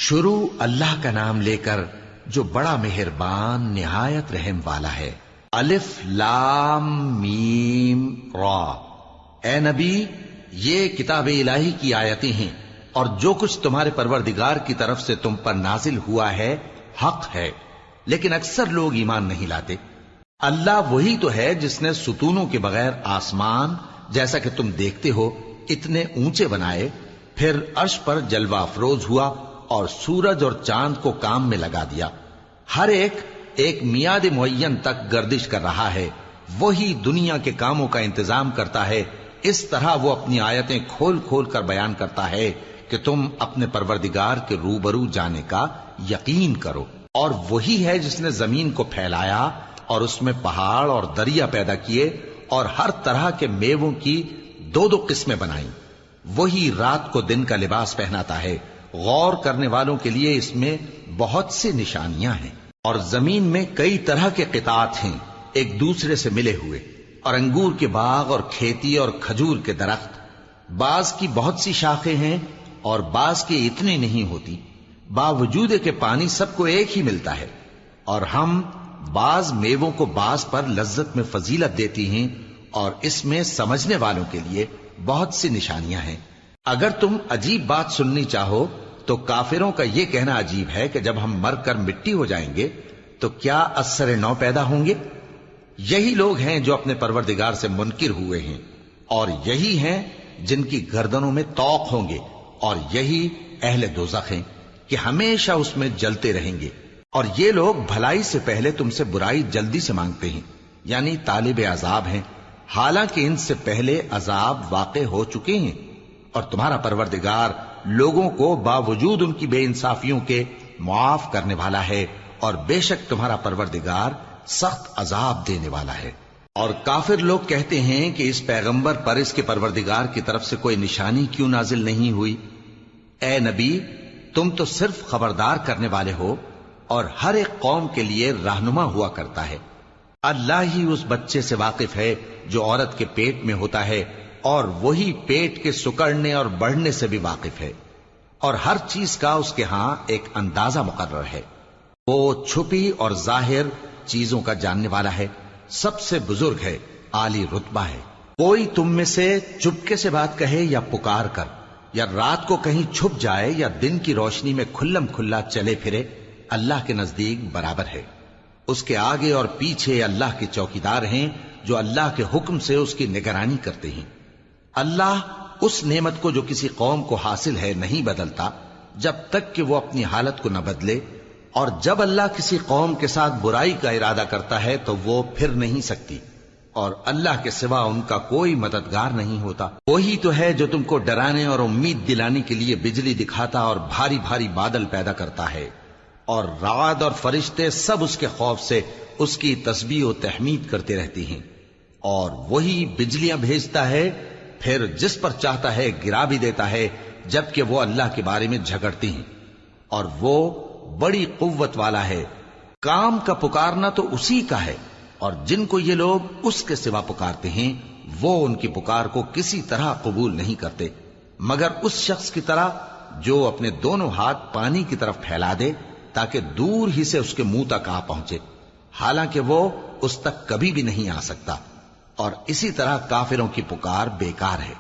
شروع اللہ کا نام لے کر جو بڑا مہربان نہایت رحم والا ہے۔ الف لام میم را۔ اے نبی، یہ کتاب الہی کی آیتیں ہیں اور جو کچھ تمہارے پروردگار کی طرف سے تم پر نازل ہوا ہے حق ہے، لیکن اکثر لوگ ایمان نہیں لاتے۔ اللہ وہی تو ہے جس نے ستونوں کے بغیر آسمان جیسا کہ تم دیکھتے ہو اتنے اونچے بنائے، پھر عرش پر جلوہ افروز ہوا اور سورج اور چاند کو کام میں لگا دیا۔ ہر ایک میعاد معین تک گردش کر رہا ہے۔ وہی دنیا کے کاموں کا انتظام کرتا ہے۔ اس طرح وہ اپنی آیتیں کھول کھول کر بیان کرتا ہے کہ تم اپنے پروردگار کے روبرو جانے کا یقین کرو۔ اور وہی ہے جس نے زمین کو پھیلایا اور اس میں پہاڑ اور دریا پیدا کیے اور ہر طرح کے میووں کی دو دو قسمیں بنائیں۔ وہی رات کو دن کا لباس پہناتا ہے۔ غور کرنے والوں کے لیے اس میں بہت سی نشانیاں ہیں۔ اور زمین میں کئی طرح کے قطعات ہیں ایک دوسرے سے ملے ہوئے، اور انگور کے باغ اور کھیتی اور کھجور کے درخت۔ بعض کی بہت سی شاخیں ہیں اور بعض کی اتنی نہیں ہوتی، باوجود کہ پانی سب کو ایک ہی ملتا ہے۔ اور ہم بعض میووں کو بعض پر لذت میں فضیلت دیتی ہیں، اور اس میں سمجھنے والوں کے لیے بہت سی نشانیاں ہیں۔ اگر تم عجیب بات سننی چاہو تو کافروں کا یہ کہنا عجیب ہے کہ جب ہم مر کر مٹی ہو جائیں گے تو کیا اثر نو پیدا ہوں گے؟ یہی لوگ ہیں جو اپنے پروردگار سے منکر ہوئے ہیں، اور یہی ہیں جن کی گردنوں میں طوق ہوں گے، اور یہی اہل دوزخ ہیں کہ ہمیشہ اس میں جلتے رہیں گے۔ اور یہ لوگ بھلائی سے پہلے تم سے برائی جلدی سے مانگتے ہیں، یعنی طالب عذاب ہیں، حالانکہ ان سے پہلے عذاب واقع ہو چکے ہیں۔ اور تمہارا پروردگار لوگوں کو باوجود ان کی بے انصافیوں کے معاف کرنے والا ہے، اور بے شک تمہارا پروردگار سخت عذاب دینے والا ہے۔ اور کافر لوگ کہتے ہیں کہ اس پیغمبر پر اس کے پروردگار کی طرف سے کوئی نشانی کیوں نازل نہیں ہوئی؟ اے نبی، تم تو صرف خبردار کرنے والے ہو، اور ہر ایک قوم کے لیے رہنما ہوا کرتا ہے۔ اللہ ہی اس بچے سے واقف ہے جو عورت کے پیٹ میں ہوتا ہے، اور وہی پیٹ کے سکڑنے اور بڑھنے سے بھی واقف ہے، اور ہر چیز کا اس کے ہاں ایک اندازہ مقرر ہے۔ وہ چھپی اور ظاہر چیزوں کا جاننے والا ہے، سب سے بزرگ ہے، عالی رتبہ ہے۔ کوئی تم میں سے چپکے سے بات کہے یا پکار کر، یا رات کو کہیں چھپ جائے یا دن کی روشنی میں کھلم کھلا چلے پھرے، اللہ کے نزدیک برابر ہے۔ اس کے آگے اور پیچھے اللہ کے چوکیدار ہیں جو اللہ کے حکم سے اس کی نگرانی کرتے ہیں۔ اللہ اس نعمت کو جو کسی قوم کو حاصل ہے نہیں بدلتا جب تک کہ وہ اپنی حالت کو نہ بدلے، اور جب اللہ کسی قوم کے ساتھ برائی کا ارادہ کرتا ہے تو وہ پھر نہیں سکتی، اور اللہ کے سوا ان کا کوئی مددگار نہیں ہوتا۔ وہی تو ہے جو تم کو ڈرانے اور امید دلانے کے لیے بجلی دکھاتا اور بھاری بھاری بادل پیدا کرتا ہے، اور رعد اور فرشتے سب اس کے خوف سے اس کی تسبیح و تحمید کرتے رہتی ہیں۔ اور وہی بجلیاں بھیجتا ہے، پھر جس پر چاہتا ہے گرا بھی دیتا ہے، جبکہ وہ اللہ کے بارے میں جھگڑتی ہیں، اور وہ بڑی قوت والا ہے۔ کام کا پکارنا تو اسی کا ہے، اور جن کو یہ لوگ اس کے سوا پکارتے ہیں وہ ان کی پکار کو کسی طرح قبول نہیں کرتے، مگر اس شخص کی طرح جو اپنے دونوں ہاتھ پانی کی طرف پھیلا دے تاکہ دور ہی سے اس کے منہ تک آ پہنچے، حالانکہ وہ اس تک کبھی بھی نہیں آ سکتا۔ اور اسی طرح کافروں کی پکار بیکار ہے۔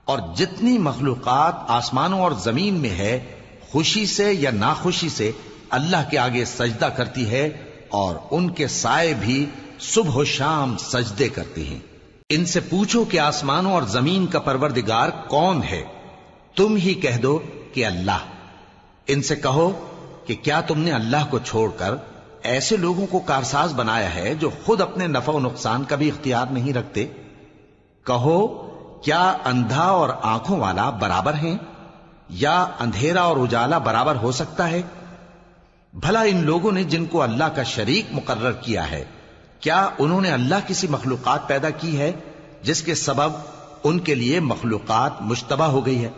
اور جتنی مخلوقات آسمانوں اور زمین میں ہے، خوشی سے یا ناخوشی سے اللہ کے آگے سجدہ کرتی ہے، اور ان کے سائے بھی صبح و شام سجدے کرتی ہیں۔ ان سے پوچھو کہ آسمانوں اور زمین کا پروردگار کون ہے؟ تم ہی کہہ دو کہ اللہ۔ ان سے کہو کہ کیا تم نے اللہ کو چھوڑ کر ایسے لوگوں کو کارساز بنایا ہے جو خود اپنے نفع و نقصان کا بھی اختیار نہیں رکھتے؟ کہو کیا اندھا اور آنکھوں والا برابر ہیں، یا اندھیرا اور اجالا برابر ہو سکتا ہے؟ بھلا ان لوگوں نے جن کو اللہ کا شریک مقرر کیا ہے، کیا انہوں نے اللہ کسی مخلوقات پیدا کی ہے جس کے سبب ان کے لیے مخلوقات مشتبہ ہو گئی ہے؟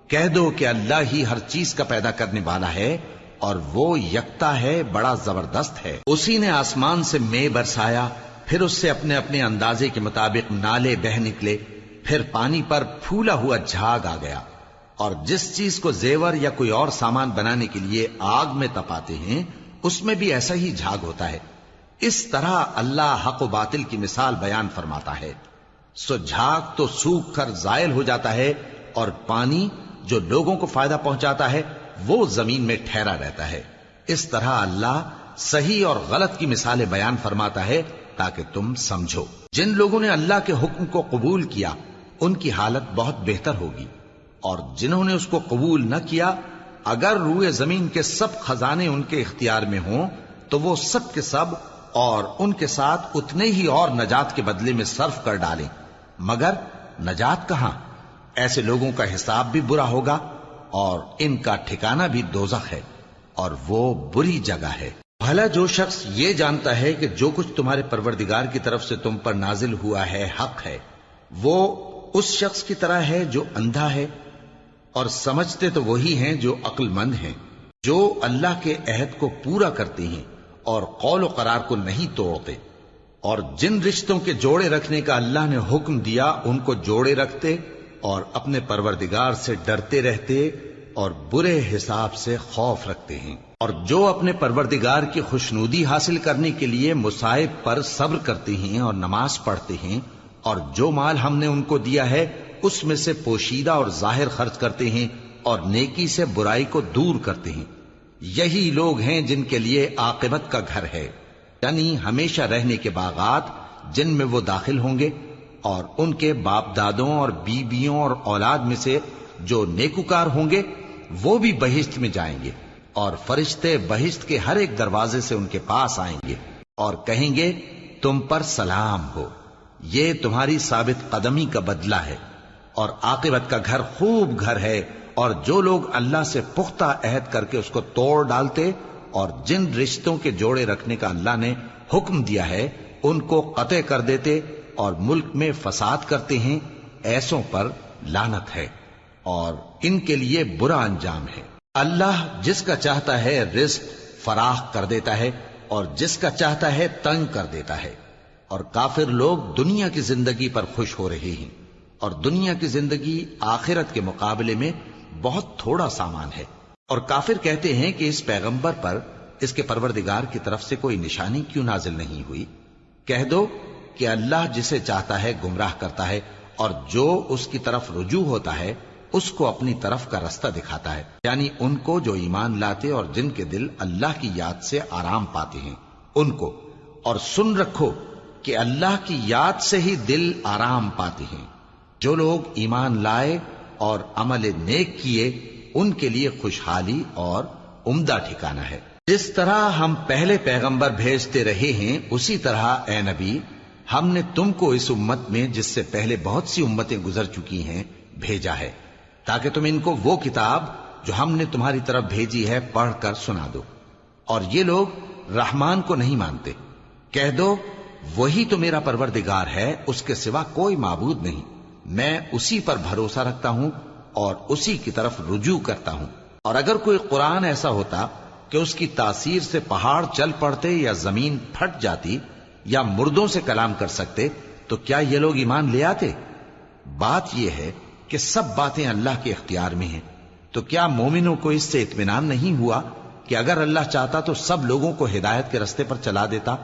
کہہ دو کہ اللہ ہی ہر چیز کا پیدا کرنے والا ہے، اور وہ یکتا ہے، بڑا زبردست ہے۔ اسی نے آسمان سے مے برسایا، پھر اس سے اپنے اپنے اندازے کے مطابق نالے بہہ نکلے، پھر پانی پر پھولا ہوا جھاگ آ گیا، اور جس چیز کو زیور یا کوئی اور سامان بنانے کے لیے آگ میں تپاتے ہیں اس میں بھی ایسا ہی جھاگ ہوتا ہے. اس طرح اللہ حق و باطل کی مثال بیان فرماتا ہے. سو جھاگ تو سوکھ کر زائل ہو جاتا ہے اور پانی جو لوگوں کو فائدہ پہنچاتا ہے وہ زمین میں ٹھہرا رہتا ہے. اس طرح اللہ صحیح اور غلط کی مثالیں بیان فرماتا ہے تاکہ تم سمجھو. جن لوگوں نے اللہ کے حکم کو قبول کیا ان کی حالت بہت بہتر ہوگی، اور جنہوں نے اس کو قبول نہ کیا اگر روئے زمین کے سب خزانے ان کے اختیار میں ہوں تو وہ سب کے سب اور ان کے ساتھ اتنے ہی اور نجات کے بدلے میں صرف کر ڈالیں، مگر نجات کہاں؟ ایسے لوگوں کا حساب بھی برا ہوگا اور ان کا ٹھکانہ بھی دوزخ ہے، اور وہ بری جگہ ہے. بھلا جو شخص یہ جانتا ہے کہ جو کچھ تمہارے پروردگار کی طرف سے تم پر نازل ہوا ہے حق ہے، وہ اس شخص کی طرح ہے جو اندھا ہے، اور سمجھتے تو وہی ہیں جو عقل مند ہیں، جو اللہ کے عہد کو پورا کرتے ہیں اور قول و قرار کو نہیں توڑتے، اور جن رشتوں کے جوڑے رکھنے کا اللہ نے حکم دیا ان کو جوڑے رکھتے اور اپنے پروردگار سے ڈرتے رہتے اور برے حساب سے خوف رکھتے ہیں. اور جو اپنے پروردگار کی خوشنودی حاصل کرنے کے لیے مصائب پر صبر کرتے ہیں اور نماز پڑھتے ہیں، اور جو مال ہم نے ان کو دیا ہے اس میں سے پوشیدہ اور ظاہر خرچ کرتے ہیں اور نیکی سے برائی کو دور کرتے ہیں، یہی لوگ ہیں جن کے لیے عاقبت کا گھر ہے، یعنی ہمیشہ رہنے کے باغات جن میں وہ داخل ہوں گے، اور ان کے باپ دادوں اور بیویوں اور اولاد میں سے جو نیکوکار ہوں گے وہ بھی بہشت میں جائیں گے، اور فرشتے بہشت کے ہر ایک دروازے سے ان کے پاس آئیں گے اور کہیں گے تم پر سلام ہو، یہ تمہاری ثابت قدمی کا بدلہ ہے، اور عاقبت کا گھر خوب گھر ہے. اور جو لوگ اللہ سے پختہ عہد کر کے اس کو توڑ ڈالتے اور جن رشتوں کے جوڑے رکھنے کا اللہ نے حکم دیا ہے ان کو قطع کر دیتے اور ملک میں فساد کرتے ہیں، ایسوں پر لعنت ہے اور ان کے لیے برا انجام ہے. اللہ جس کا چاہتا ہے رزق فراخ کر دیتا ہے اور جس کا چاہتا ہے تنگ کر دیتا ہے، اور کافر لوگ دنیا کی زندگی پر خوش ہو رہے ہیں، اور دنیا کی زندگی آخرت کے مقابلے میں بہت تھوڑا سامان ہے. اور کافر کہتے ہیں کہ اس پیغمبر پر اس کے پروردگار کی طرف سے کوئی نشانی کیوں نازل نہیں ہوئی؟ کہہ دو کہ اللہ جسے چاہتا ہے گمراہ کرتا ہے، اور جو اس کی طرف رجوع ہوتا ہے اس کو اپنی طرف کا رستہ دکھاتا ہے، یعنی ان کو جو ایمان لاتے اور جن کے دل اللہ کی یاد سے آرام پاتے ہیں ان کو. اور سن رکھو کہ اللہ کی یاد سے ہی دل آرام پاتے ہیں. جو لوگ ایمان لائے اور عمل نیک کیے ان کے لیے خوشحالی اور عمدہ ٹھکانہ ہے. جس طرح ہم پہلے پیغمبر بھیجتے رہے ہیں اسی طرح اے نبی ہم نے تم کو اس امت میں جس سے پہلے بہت سی امتیں گزر چکی ہیں بھیجا ہے، تاکہ تم ان کو وہ کتاب جو ہم نے تمہاری طرف بھیجی ہے پڑھ کر سنا دو. اور یہ لوگ رحمان کو نہیں مانتے. کہہ دو وہی تو میرا پروردگار ہے، اس کے سوا کوئی معبود نہیں، میں اسی پر بھروسہ رکھتا ہوں اور اسی کی طرف رجوع کرتا ہوں. اور اگر کوئی قرآن ایسا ہوتا کہ اس کی تاثیر سے پہاڑ چل پڑتے یا زمین پھٹ جاتی یا مردوں سے کلام کر سکتے تو کیا یہ لوگ ایمان لے آتے؟ بات یہ ہے کہ سب باتیں اللہ کے اختیار میں ہیں. تو کیا مومنوں کو اس سے اطمینان نہیں ہوا کہ اگر اللہ چاہتا تو سب لوگوں کو ہدایت کے رستے پر چلا دیتا؟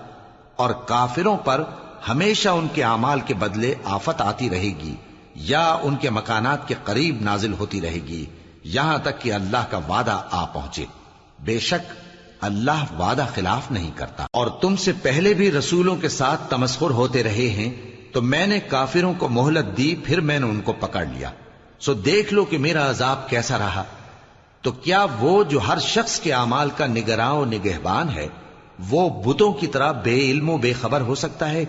اور کافروں پر ہمیشہ ان کے اعمال کے بدلے آفت آتی رہے گی یا ان کے مکانات کے قریب نازل ہوتی رہے گی یہاں تک کہ اللہ کا وعدہ آ پہنچے. بے شک اللہ وعدہ خلاف نہیں کرتا. اور تم سے پہلے بھی رسولوں کے ساتھ تمسخر ہوتے رہے ہیں تو میں نے کافروں کو مہلت دی، پھر میں نے ان کو پکڑ لیا. سو دیکھ لو کہ میرا عذاب کیسا رہا. تو کیا وہ جو ہر شخص کے اعمال کا نگراں و نگہبان ہے وہ بتوں کی طرح بے علم و بے خبر ہو سکتا ہے؟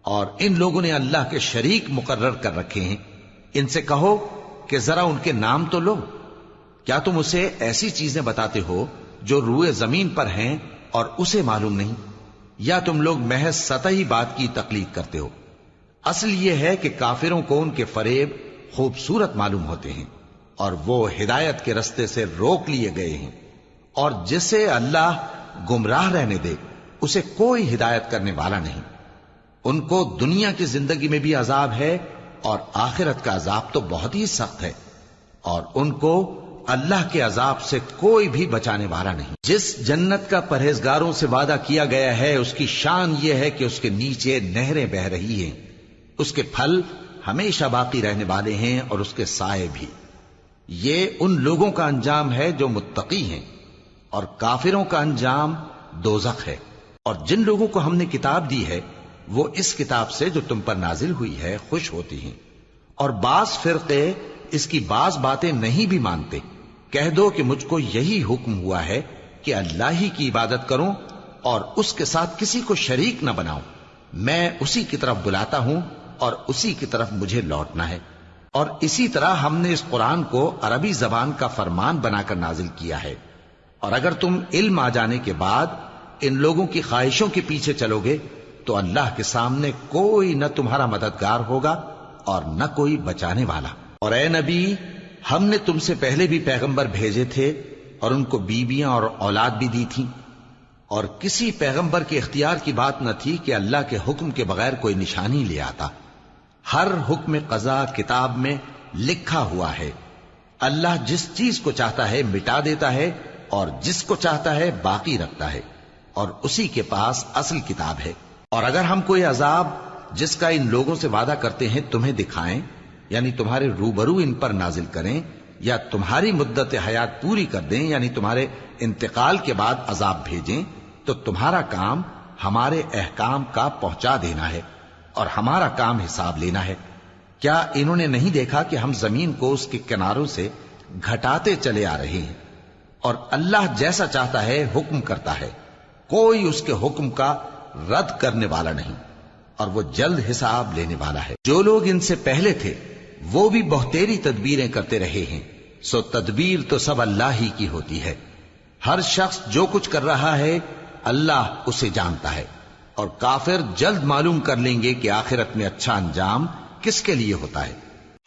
اور ان لوگوں نے اللہ کے شریک مقرر کر رکھے ہیں. ان سے کہو کہ ذرا ان کے نام تو لو. کیا تم اسے ایسی چیزیں بتاتے ہو جو روئے زمین پر ہیں اور اسے معلوم نہیں، یا تم لوگ محض سطحی بات کی تقلید کرتے ہو؟ اصل یہ ہے کہ کافروں کو ان کے فریب خوبصورت معلوم ہوتے ہیں اور وہ ہدایت کے رستے سے روک لیے گئے ہیں. اور جسے اللہ گمراہ رہنے دے اسے کوئی ہدایت کرنے والا نہیں. ان کو دنیا کی زندگی میں بھی عذاب ہے اور آخرت کا عذاب تو بہت ہی سخت ہے. اور ان کو اللہ کے عذاب سے کوئی بھی بچانے والا نہیں۔ جس جنت کا پرہیزگاروں سے وعدہ کیا گیا ہے اس کی شان یہ ہے کہ اس کے نیچے نہریں بہ رہی ہیں، اس کے پھل ہمیشہ باقی رہنے والے ہیں اور اس کے سائے بھی۔ یہ ان لوگوں کا انجام ہے جو متقی ہیں، اور کافروں کا انجام دوزخ ہے۔ اور جن لوگوں کو ہم نے کتاب دی ہے وہ اس کتاب سے جو تم پر نازل ہوئی ہے خوش ہوتی ہیں، اور بعض فرقے اس کی بعض باتیں نہیں بھی مانتے۔ کہہ دو کہ مجھ کو یہی حکم ہوا ہے کہ اللہ ہی کی عبادت کروں اور اس کے ساتھ کسی کو شریک نہ بناؤں۔ میں اسی کی طرف بلاتا ہوں اور اسی کی طرف مجھے لوٹنا ہے۔ اور اسی طرح ہم نے اس قرآن کو عربی زبان کا فرمان بنا کر نازل کیا ہے، اور اگر تم علم آ جانے کے بعد ان لوگوں کی خواہشوں کے پیچھے چلو گے تو اللہ کے سامنے کوئی نہ تمہارا مددگار ہوگا اور نہ کوئی بچانے والا۔ اور اے نبی، ہم نے تم سے پہلے بھی پیغمبر بھیجے تھے اور ان کو بیویاں اور اولاد بھی دی تھی، اور کسی پیغمبر کے اختیار کی بات نہ تھی کہ اللہ کے حکم کے بغیر کوئی نشانی لے آتا۔ ہر حکم قضا کتاب میں لکھا ہوا ہے۔ اللہ جس چیز کو چاہتا ہے مٹا دیتا ہے اور جس کو چاہتا ہے باقی رکھتا ہے، اور اسی کے پاس اصل کتاب ہے۔ اور اگر ہم کوئی عذاب جس کا ان لوگوں سے وعدہ کرتے ہیں تمہیں دکھائیں، یعنی تمہارے روبرو ان پر نازل کریں، یا تمہاری مدت حیات پوری کر دیں، یعنی تمہارے انتقال کے بعد عذاب بھیجیں، تو تمہارا کام ہمارے احکام کا پہنچا دینا ہے اور ہمارا کام حساب لینا ہے۔ کیا انہوں نے نہیں دیکھا کہ ہم زمین کو اس کے کناروں سے گھٹاتے چلے آ رہے ہیں، اور اللہ جیسا چاہتا ہے حکم کرتا ہے، کوئی اس کے حکم کا رد کرنے والا نہیں، اور وہ جلد حساب لینے والا ہے۔ جو لوگ ان سے پہلے تھے وہ بھی بہتیری تدبیریں کرتے رہے ہیں، سو تدبیر تو سب اللہ ہی کی ہوتی ہے۔ ہر شخص جو کچھ کر رہا ہے اللہ اسے جانتا ہے، اور کافر جلد معلوم کر لیں گے کہ آخرت میں اچھا انجام کس کے لیے ہوتا ہے۔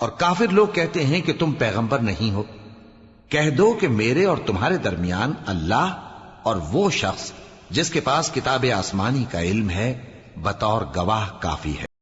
اور کافر لوگ کہتے ہیں کہ تم پیغمبر نہیں ہو۔ کہہ دو کہ میرے اور تمہارے درمیان اللہ اور وہ شخص جس کے پاس کتاب آسمانی کا علم ہے بطور گواہ کافی ہے۔